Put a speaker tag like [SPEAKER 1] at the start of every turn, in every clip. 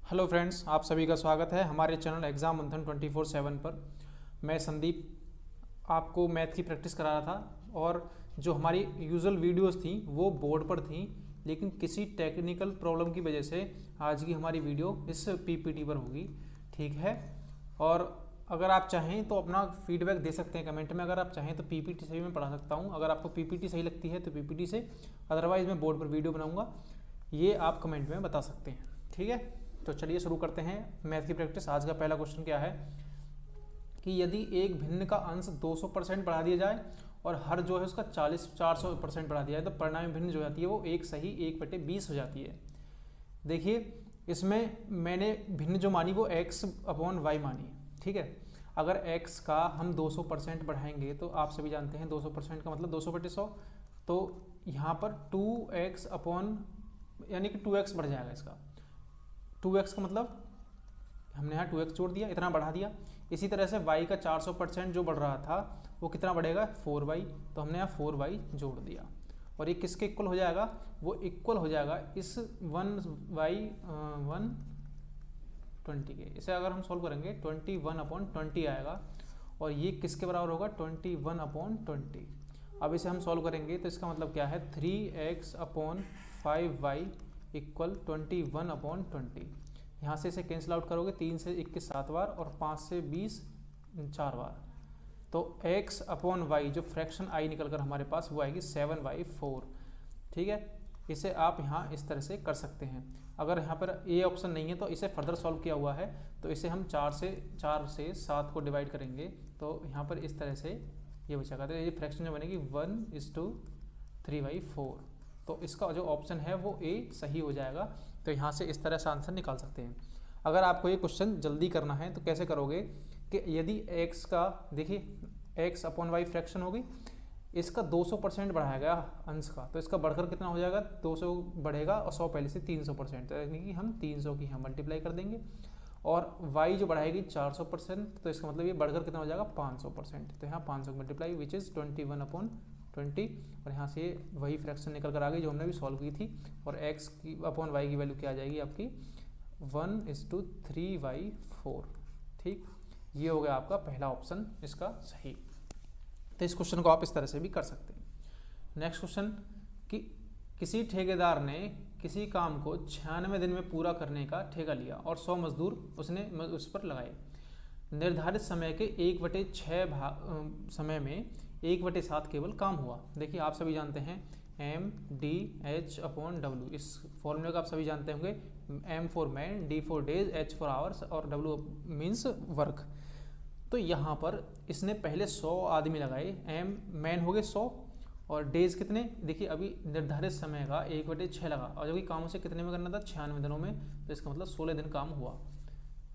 [SPEAKER 1] Hello friends, आप सभी का स्वागत है हमारे चैनल एग्ज़ाम मंथन 24/7 पर। मैं संदीप आपको मैथ की प्रैक्टिस करा रहा था और जो हमारी यूजुअल वीडियोस थी वो बोर्ड पर थी, लेकिन किसी टेक्निकल प्रॉब्लम की वजह से आज की हमारी वीडियो इस पीपीटी पर होगी। ठीक है, और अगर आप चाहें तो अपना फीडबैक दे सकते हैं कमेंट में। अगर आप चाहें तो पीपीटी से भी मैं पढ़ा सकता हूं। अगर आपको पीपीटी सही लगती है तो पीपीटी से, अदरवाइज़ मैं बोर्ड पर वीडियो बनाऊंगा, ये आप कमेंट में बता सकते हैं। ठीक है, तो चलिए शुरू करते हैं मैथ की प्रैक्टिस। आज का पहला क्वेश्चन क्या है कि यदि एक भिन्न का अंश 200% बढ़ा दिया जाए और हर जो है उसका 400% बढ़ा दिया जाए तो परिणामी भिन्न जो जाती है वो एक सही 1/20 हो जाती है। देखिए, इसमें मैंने भिन्न जो मानी वो x/y मानी। ठीक है, अगर x का हम 200% बढ़ाएंगे तो आप सभी जानते हैं 200% का मतलब 200/100, तो यहाँ पर 2x यानी कि 2x बढ़ जाएगा। इसका 2x का मतलब हमने यहाँ 2x जोड़ दिया, इतना बढ़ा दिया। इसी तरह से y का 400% जो बढ़ रहा था वो कितना बढ़ेगा, 4y, तो हमने यहाँ 4y जोड़ दिया। और ये किसके इक्वल हो जाएगा, वो इक्वल हो जाएगा इस 1/120 के। इसे अगर हम सॉल्व करेंगे 21/20 आएगा और ये किसके बराबर होगा, 21/20। अब इसे हम सॉल्व करेंगे तो इसका मतलब क्या है, 3x/5y इक्वल 21/20। यहाँ से इसे कैंसिल आउट करोगे, 3 से 21 7 बार और 5 से 20 4 बार, तो x/y जो फ्रैक्शन आई निकल कर हमारे पास वो आएगी 7/4। ठीक है, इसे आप यहाँ इस तरह से कर सकते हैं। अगर यहाँ पर ए ऑप्शन नहीं है तो इसे फर्दर सॉल्व किया हुआ है, तो इसे हम 4 से 7 को डिवाइड करेंगे तो यहाँ पर इस तरह से ये बचेगा। तो ये फ्रैक्शन जो बनेगी 1:3/4, तो इसका जो ऑप्शन है वो ए सही हो जाएगा। तो यहाँ से इस तरह से आंसर निकाल सकते हैं। अगर आपको ये क्वेश्चन जल्दी करना है तो कैसे करोगे कि यदि x का, देखिए x/y फ्रैक्शन होगी, इसका 200% बढ़ाया गया अंश का, तो इसका बढ़कर कितना हो जाएगा, 200 बढ़ेगा और 100 पहले से 300%, यानी कि हम 300 की यहाँ मल्टीप्लाई कर देंगे। और y जो बढ़ाएगी 400%, तो इसका मतलब ये बढ़कर कितना हो जाएगा, 500%। तो यहाँ 500 मल्टीप्लाई विच इज़ 21/20, और यहाँ से वही फ्रैक्शन निकल कर आ गई जो हमने भी सॉल्व की थी। और x/y की वैल्यू क्या आ जाएगी आपकी, 1:3/4। ठीक, ये हो गया आपका पहला ऑप्शन इसका सही। तो इस क्वेश्चन को आप इस तरह से भी कर सकते हैं। नेक्स्ट क्वेश्चन कि किसी ठेकेदार ने किसी काम को 96 दिन में पूरा करने का ठेका लिया और 100 मजदूर उसने उस पर लगाए। निर्धारित समय के 1/6 समय में 1/7 केवल काम हुआ। देखिए, आप सभी जानते हैं MDH/W, इस फॉर्मूले का आप सभी जानते होंगे। M for man, D for days, H for hours और W मीन्स वर्क। तो यहाँ पर इसने पहले 100 आदमी लगाए, मैन हो गए 100 और डेज कितने, देखिए अभी निर्धारित समय का 1/6 लगा, और जबकि काम उसे कितने में करना था, 96 दिनों में, तो इसका मतलब 16 दिन काम हुआ।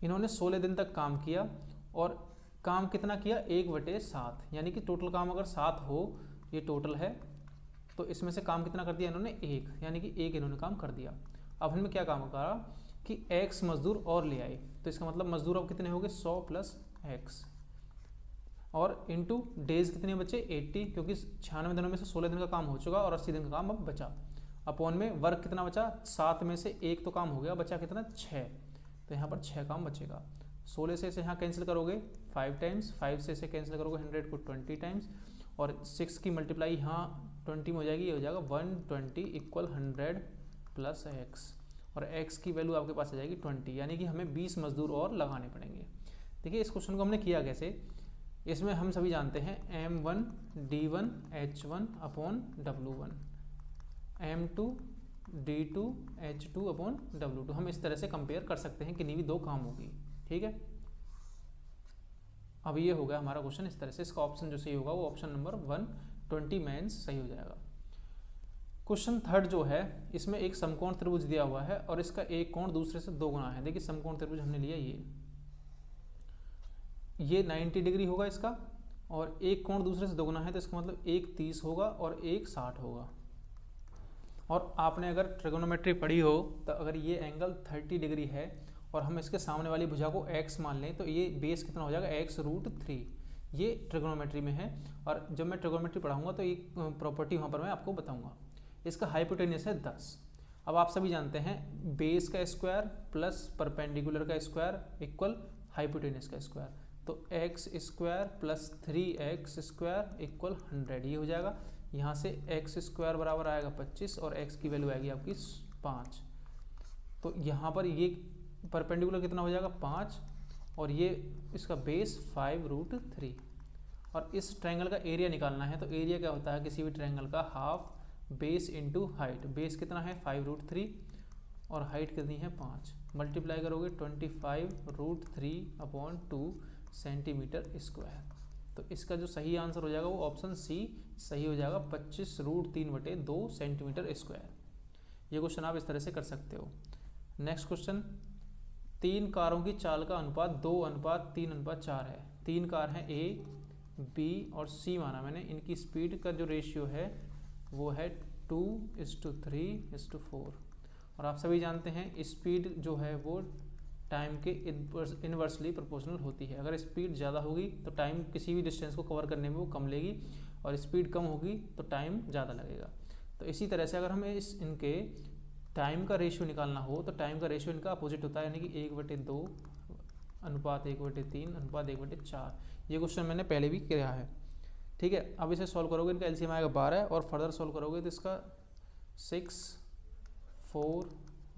[SPEAKER 1] इन्होंने 16 दिन तक काम किया और काम कितना किया, 1/7, यानी कि टोटल काम अगर 7 हो, ये टोटल है, तो इसमें से काम कितना कर दिया इन्होंने, 1, यानी कि 1 इन्होंने काम कर दिया। अब हमने क्या काम करा कि x मजदूर और ले आए, तो इसका मतलब मजदूर अब कितने हो गए, 100 + x, और इंटू डेज कितने बचे, 80, क्योंकि 96 दिनों में से 16 दिन का काम हो चुका और 80 दिन का काम अब बचा। अपॉन में वर्क कितना बचा, 7 में से 1 तो काम हो गया, बचा कितना, 6, तो यहाँ पर 6 काम बचेगा। 16 से इसे यहाँ कैंसिल करोगे 5 टाइम्स, 5 से इसे कैंसिल करोगे 100 को 20 टाइम्स, और 6 की मल्टीप्लाई यहाँ 20 में हो जाएगी, ये हो जाएगा 120 इक्वल 100 + x, और x की वैल्यू आपके पास आ जाएगी 20, यानी कि हमें 20 मजदूर और लगाने पड़ेंगे। देखिए, इस क्वेश्चन को हमने किया कैसे, इसमें हम सभी जानते हैं M1 D1 H1/W1, M2 D2 H2/W2, हम इस तरह से कंपेयर कर सकते हैं, किन्हीं भी दो काम होगी। ठीक है, अब ये हो गया हमारा क्वेश्चन इस तरह से। इसका ऑप्शन जो सही होगा वो ऑप्शन नंबर 120 मेंस सही हो जाएगा। क्वेश्चन थर्ड जो है, इसमें एक समकोण त्रिभुज दिया हुआ है और इसका एक कोण दूसरे से 2 गुना है। देखिए, समकोण त्रिभुज हमने लिया, ये 90 डिग्री होगा इसका, और एक कोण दूसरे से 2 गुना है, तो इसका मतलब एक 30 होगा और एक 60 होगा। और आपने अगर ट्रिगोनोमेट्री पढ़ी हो तो अगर ये एंगल 30 डिग्री है और हम इसके सामने वाली भुजा को x मान लें, तो ये बेस कितना हो जाएगा, x√3। ये ट्रिगोनोमेट्री में है, और जब मैं ट्रिगोनोमेट्री पढ़ाऊंगा तो ये प्रॉपर्टी वहाँ पर मैं आपको बताऊंगा। इसका हाइपोटेन्यूस है 10, अब आप सभी जानते हैं बेस का स्क्वायर प्लस परपेंडिकुलर का स्क्वायर इक्वल हाइपोटेनस का स्क्वायर, तो x square plus 3x square equal 100, ये हो जाएगा। यहाँ से एक्स स्क्वायर बराबर आएगा 25 और x की वैल्यू आएगी आपकी 5। तो यहाँ पर ये परपेंडिकुलर कितना हो जाएगा 5 और ये इसका बेस 5√3। और इस ट्रायंगल का एरिया निकालना है, तो एरिया क्या होता है किसी भी ट्रायंगल का, half base into height. Base कितना है 5√3 और हाइट कितनी है 5, मल्टीप्लाई करोगे 25√3/2 सेंटीमीटर स्क्वायर। तो इसका जो सही आंसर हो जाएगा वो ऑप्शन सी सही हो जाएगा, 25√3/2 सेंटीमीटर स्क्वायर। ये क्वेश्चन आप इस तरह से कर सकते हो। नेक्स्ट क्वेश्चन, 3 कारों की चाल का अनुपात 2:3:4 है। 3 कार हैं ए, बी और सी माना मैंने, इनकी स्पीड का जो रेशियो है वो है 2:3:4। और आप सभी जानते हैं स्पीड जो है वो टाइम के इन्वर्सली प्रोपोर्शनल होती है। अगर स्पीड ज़्यादा होगी तो टाइम किसी भी डिस्टेंस को कवर करने में वो कम लेगी, और स्पीड कम होगी तो टाइम ज़्यादा लगेगा। तो इसी तरह से अगर हमें इनके टाइम का रेशियो निकालना हो तो टाइम का रेशियो इनका अपोजिट होता है, यानी कि 1/2 अनुपात 1/3 अनुपात 1/4। ये क्वेश्चन मैंने पहले भी किया है, ठीक है। अब इसे सॉल्व करोगे, इनका एलसीएम आएगा 12 और फर्दर सॉल्व करोगे तो इसका 6, 4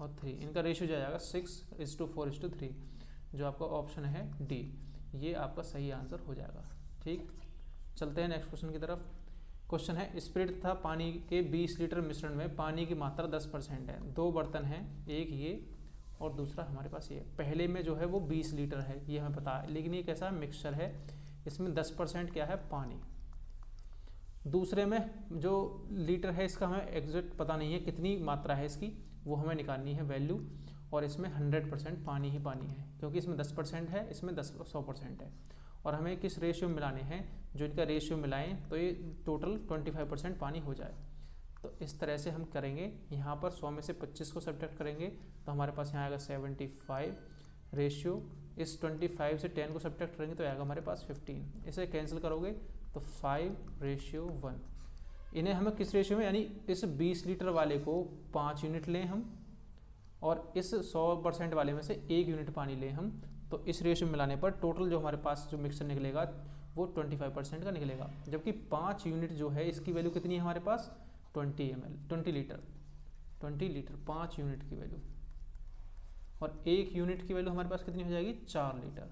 [SPEAKER 1] और 3, इनका रेशियो जाएगा 6:4:3, जो आपका ऑप्शन है डी, ये आपका सही आंसर हो जाएगा। ठीक, चलते हैं नेक्स्ट क्वेश्चन की तरफ। क्वेश्चन है स्पिरिट तथा पानी के 20 लीटर मिश्रण में पानी की मात्रा 10% है। 2 बर्तन हैं, एक ये और दूसरा हमारे पास ये। पहले में जो है वो 20 लीटर है, ये हमें पता है, लेकिन ये कैसा मिक्सचर है, इसमें 10% क्या है पानी। दूसरे में जो लीटर है इसका हमें एग्जैक्ट पता नहीं है कितनी मात्रा है इसकी, वो हमें निकालनी है वैल्यू, और इसमें 100% पानी ही पानी है, क्योंकि इसमें 10% है, इसमें 100% है। और हमें किस रेशियो में मिलाने हैं, जो इनका रेशियो मिलाएं तो ये टोटल 25% पानी हो जाए। तो इस तरह से हम करेंगे, यहाँ पर 100 में से 25 को सब्ट्रैक्ट करेंगे तो हमारे पास यहाँ आएगा 75 रेशियो, इस 25 से 10 को सब्ट्रैक्ट करेंगे तो आएगा हमारे पास 15। इसे कैंसिल करोगे तो 5:1। इन्हें हमें किस रेशियो में, यानी इस 20 लीटर वाले को 5 यूनिट लें हम, और इस 100% वाले में से 1 यूनिट पानी लें हम, तो इस रेशियो में मिलाने पर टोटल जो हमारे पास जो मिक्सचर निकलेगा वो 25% का निकलेगा। जबकि 5 यूनिट जो है इसकी वैल्यू कितनी है हमारे पास 20 लीटर 5 यूनिट की वैल्यू, और 1 यूनिट की वैल्यू हमारे पास कितनी हो जाएगी 4 लीटर।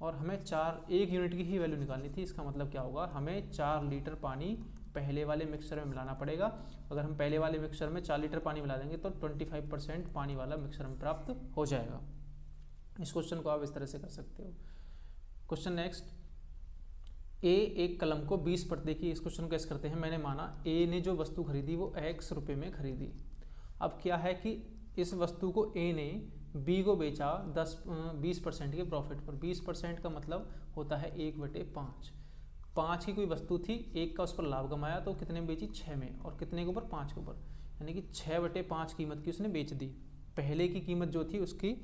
[SPEAKER 1] और हमें 1 यूनिट की ही वैल्यू निकालनी थी। इसका मतलब क्या होगा, हमें 4 लीटर पानी पहले वाले मिक्सचर में मिलाना पड़ेगा। अगर हम पहले वाले मिक्सचर में 4 लीटर पानी मिला देंगे तो 25% पानी वाला मिक्सचर में प्राप्त हो जाएगा। इस क्वेश्चन को आप इस तरह से कर सकते हो। क्वेश्चन नेक्स्ट, ए एक कलम को 20 पर, देखिए इस क्वेश्चन को कैसे करते हैं। मैंने माना ए ने जो वस्तु खरीदी वो x रुपये में खरीदी। अब क्या है कि इस वस्तु को ए ने बी को बेचा 20% के प्रॉफिट पर। 20% का मतलब होता है 1/5। 5 की कोई वस्तु थी, 1 का उस पर लाभ कमाया तो कितने में बेची 6 में, और कितने के ऊपर 5 के ऊपर, यानी कि 6/5 कीमत की उसने बेच दी। पहले की कीमत जो थी उसकी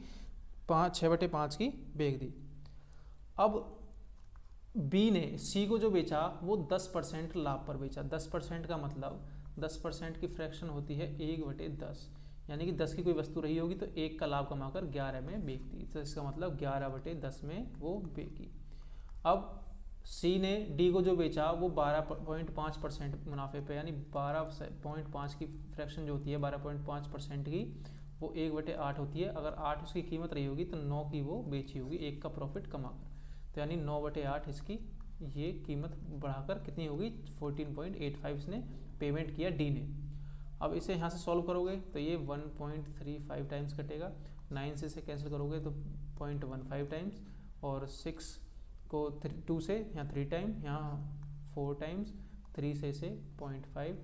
[SPEAKER 1] 6/5 की बेच दी। अब बी ने सी को जो बेचा वो 10% लाभ पर बेचा। 10% का मतलब 10% की फ्रैक्शन होती है 1/10, यानी कि 10 की कोई वस्तु रही होगी तो 1 का लाभ कमाकर 11 में बेच दी, तो इसका मतलब 11/10 में वो बेची। अब सी ने डी को जो बेचा वो 12.5% मुनाफे पे, यानी 12.5 की फ्रैक्शन जो होती है 12.5% की, वो 1/8 होती है। अगर 8 उसकी कीमत रही होगी तो 9 की वो बेची होगी 1 का प्रॉफिट कमाकर, तो यानी 9/8 इसकी ये कीमत बढ़ाकर कितनी होगी 14.85 इसने पेमेंट किया डी ने। अब इसे यहाँ से सॉल्व करोगे तो ये 1.35 टाइम्स कटेगा, 9 से इसे कैंसिल करोगे तो 0.15 टाइम्स, और 6 को 2 से यहाँ 3 टाइम, यहाँ 4 टाइम्स, 3 से इसे 0.5।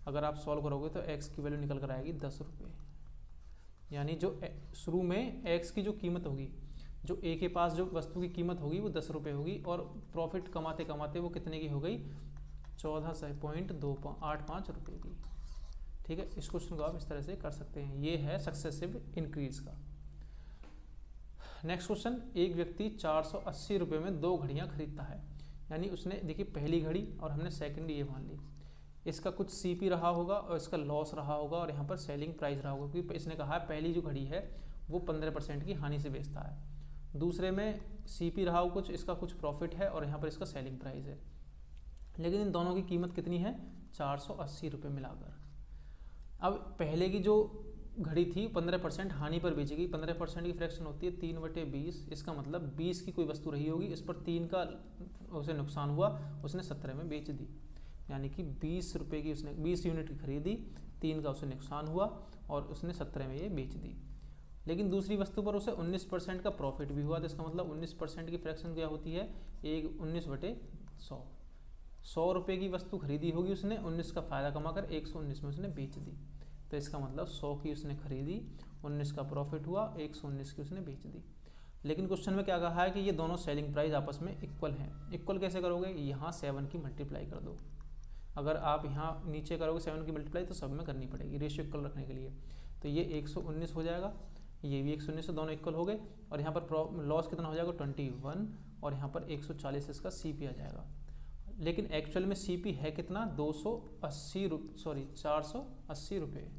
[SPEAKER 1] अगर आप सॉल्व करोगे तो x की वैल्यू निकल कर आएगी 10 रुपये। यानी जो शुरू में x की जो कीमत होगी, जो a के पास जो वस्तु की कीमत होगी वो 10 रुपये होगी, और प्रॉफिट कमाते कमाते वो कितने की हो गई 14.85 रुपये की। ठीक है, इस क्वेश्चन को आप इस तरह से कर सकते हैं। ये है सक्सेसिव इंक्रीज का। नेक्स्ट क्वेश्चन, एक व्यक्ति 480 रुपये में 2 घड़ियाँ खरीदता है। यानी उसने, देखिए पहली घड़ी और हमने सेकंड ये मान ली, इसका कुछ सीपी रहा होगा और इसका लॉस रहा होगा और यहाँ पर सेलिंग प्राइस रहा होगा, क्योंकि इसने कहा है पहली जो घड़ी है वो 15% की हानि से बेचता है। दूसरे में सीपी रहा हो कुछ, इसका कुछ प्रॉफिट है और यहाँ पर इसका सेलिंग प्राइस है। लेकिन इन दोनों की कीमत कितनी है? 480 रुपये मिलाकर। अब पहले की जो घड़ी थी 15% हानि पर बेची गई। 15% की फ्रैक्शन होती है 3/20। इसका मतलब 20 की कोई वस्तु रही होगी, इस पर 3 का उसे नुकसान हुआ, उसने 17 में बेच दी। यानी कि 20 रुपये की उसने 20 यूनिट की खरीदी, 3 का उसे नुकसान हुआ और उसने 17 में ये बेच दी। लेकिन दूसरी वस्तु पर उसे 19% का प्रॉफिट भी हुआ, तो इसका मतलब 19% की फ्रैक्शन क्या होती है? 19/100। 100 रुपये की वस्तु खरीदी होगी उसने, 19 का फ़ायदा कमाकर 119 में उसने बेच दी। तो इसका मतलब 100 की उसने खरीदी, 19 का प्रॉफिट हुआ, 119 की उसने बेच दी। लेकिन क्वेश्चन में क्या कहा है कि ये दोनों सेलिंग प्राइस आपस में इक्वल हैं। इक्वल कैसे करोगे? यहाँ 7 की मल्टीप्लाई कर दो। अगर आप यहाँ नीचे करोगे 7 की मल्टीप्लाई तो सब में करनी पड़ेगी रेशियो इक्वल रखने के लिए। तो ये 119 हो जाएगा, ये भी 119 से दोनों इक्वल हो गए। और यहाँ पर लॉस कितना हो जाएगा? 21 और यहाँ पर 140 इसका सीपी आ जाएगा। लेकिन एक्चुअल में सीपी है कितना? 480 रुपये।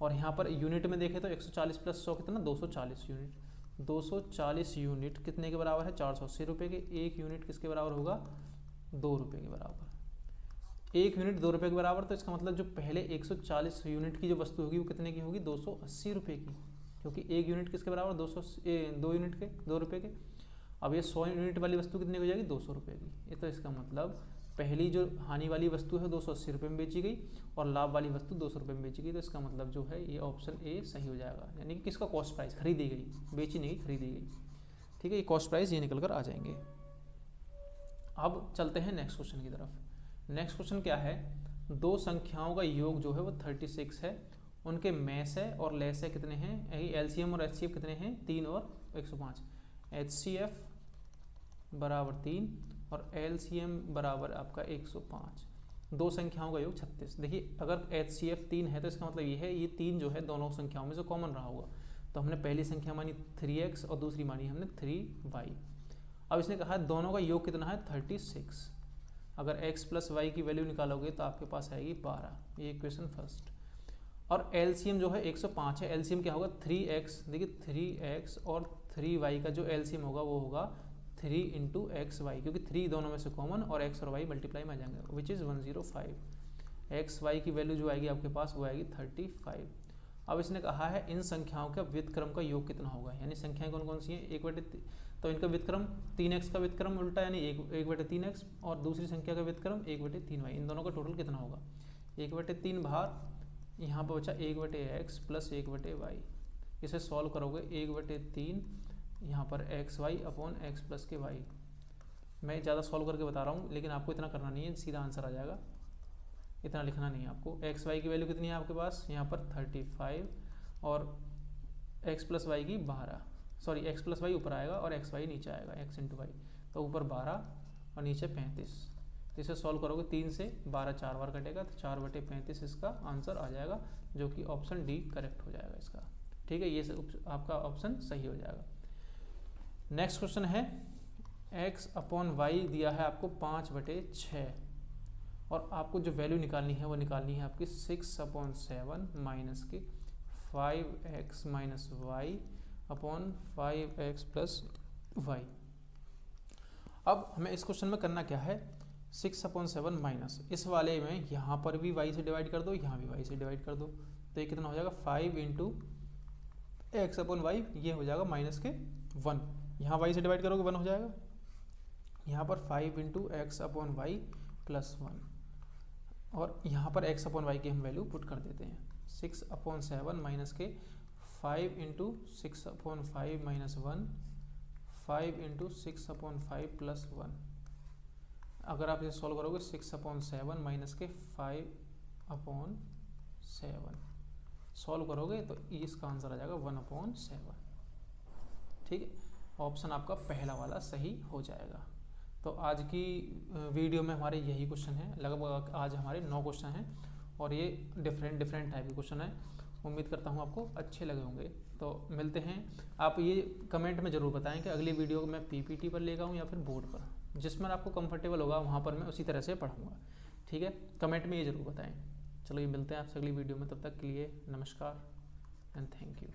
[SPEAKER 1] और यहाँ पर यूनिट में देखें तो 140 + 100 कितना? 240 यूनिट। 240 यूनिट कितने के बराबर है? 480 रुपये के। एक यूनिट किसके बराबर होगा? 2 रुपये के बराबर। एक यूनिट 2 रुपये के बराबर, तो इसका मतलब जो पहले 140 यूनिट की जो वस्तु होगी वो कितने की होगी? 280 रुपये की, क्योंकि एक यूनिट किसके बराबर? 2 यूनिट के, 2 रुपये के। अब ये 100 यूनिट वाली वस्तु कितनी हो जाएगी? 200 रुपये की। ये तो इसका मतलब पहली जो हानि वाली वस्तु है 280 रुपये में बेची गई और लाभ वाली वस्तु 200 रुपये में बेची गई। तो इसका मतलब जो है ये ऑप्शन ए सही हो जाएगा। यानी कि किसका कॉस्ट प्राइस? खरीदी गई, बेची नहीं, खरीदी गई। ठीक है, ये कॉस्ट प्राइस ये निकल कर आ जाएंगे। अब चलते हैं नेक्स्ट क्वेश्चन की तरफ। नेक्स्ट क्वेश्चन क्या है? दो संख्याओं का योग जो है वो 36 है, उनके मैस है और लेस है कितने हैं? एलसीएम और एचसीएफ कितने हैं? 3 और 105। एचसीएफ बराबर 3 और एलसीएम बराबर आपका 105। दो संख्याओं का योग 36। देखिए अगर एचसीएफ 3 है तो इसका मतलब ये है ये 3 जो है दोनों संख्याओं में से कॉमन रहा होगा। तो हमने पहली संख्या मानी 3x और दूसरी मानी हमने 3y। अब इसने कहा दोनों का योग कितना है? 36। अगर x + y की वैल्यू निकालोगे तो आपके पास आएगी 12। ये इक्वेशन फर्स्ट। और एलसीएम जो है 105 है। एलसीएम क्या होगा? 3x। देखिए 3x और 3y का जो एलसीएम होगा वो होगा 3 × xy, क्योंकि 3 दोनों में से कॉमन और x और y मल्टीप्लाई में आ जाएंगे, विच इज़ 105। xy की वैल्यू जो आएगी आपके पास वो आएगी 35। अब इसने कहा है इन संख्याओं का व्युत्क्रम का योग कितना होगा, यानी संख्याएं कौन कौन सी हैं? 1/3, तो इनका व्युत्क्रम 3x का व्युत्क्रम उल्टा यानी 1/3x और दूसरी संख्या का व्युत्क्रम 1/3y। इन दोनों का टोटल कितना होगा? 1/3 बाहर, यहाँ पर बचा 1/x + 1/y। इसे सॉल्व करोगे 1/3 यहाँ पर xy अपॉन x + के y। मैं ज़्यादा सॉल्व करके बता रहा हूँ, लेकिन आपको इतना करना नहीं है, सीधा आंसर आ जाएगा, इतना लिखना नहीं है आपको। xy की वैल्यू कितनी है आपके पास? यहाँ पर 35 और x + y की 12, सॉरी x + y ऊपर आएगा और xy नीचे आएगा, x × y। तो ऊपर 12 और नीचे 35। तो इसे सॉल्व करोगे 3 से 12 4 बार कटेगा, तो 4/35 इसका आंसर आ जाएगा, जो कि ऑप्शन डी करेक्ट हो जाएगा इसका। ठीक है, ये आपका ऑप्शन सही हो जाएगा। नेक्स्ट क्वेश्चन है x/y दिया है आपको 5/6 और आपको जो वैल्यू निकालनी है वो निकालनी है आपकी 6/7 माइनस की 5x - y upon 5x + y। अब हमें इस क्वेश्चन में करना क्या है? 6/7 माइनस इस वाले में यहाँ पर भी y से डिवाइड कर दो, यहाँ भी y से डिवाइड कर दो, तो ये कितना हो जाएगा? 5 × x/y, ये हो जाएगा -1। यहाँ y से डिवाइड करोगे 1 हो जाएगा। यहाँ पर 5 × x/y + 1 और यहाँ पर x/y की हम वैल्यू पुट कर देते हैं। 6/7 माइनस के 5 × 6/5 - 1, 5 × 6/5 + 1। अगर आप इसे सॉल्व करोगे 6/7 माइनस के 5/7 सॉल्व करोगे तो इसका आंसर आ जाएगा 1/7। ठीक है, ऑप्शन आपका पहला वाला सही हो जाएगा। तो आज की वीडियो में हमारे यही क्वेश्चन है, लगभग आज हमारे 9 क्वेश्चन हैं और ये डिफरेंट टाइप के क्वेश्चन हैं। उम्मीद करता हूँ आपको अच्छे लगे होंगे। तो मिलते हैं, आप ये कमेंट में ज़रूर बताएं कि अगली वीडियो को मैं पीपीटी पर लेगा हूँ या फिर बोर्ड पर, जिसमें आपको कंफर्टेबल होगा वहाँ पर मैं उसी तरह से पढ़ाऊँगा। ठीक है, कमेंट में ये ज़रूर बताएं। चलो ये मिलते हैं आपसे अगली वीडियो में, तब तक के लिए नमस्कार एंड थैंक यू।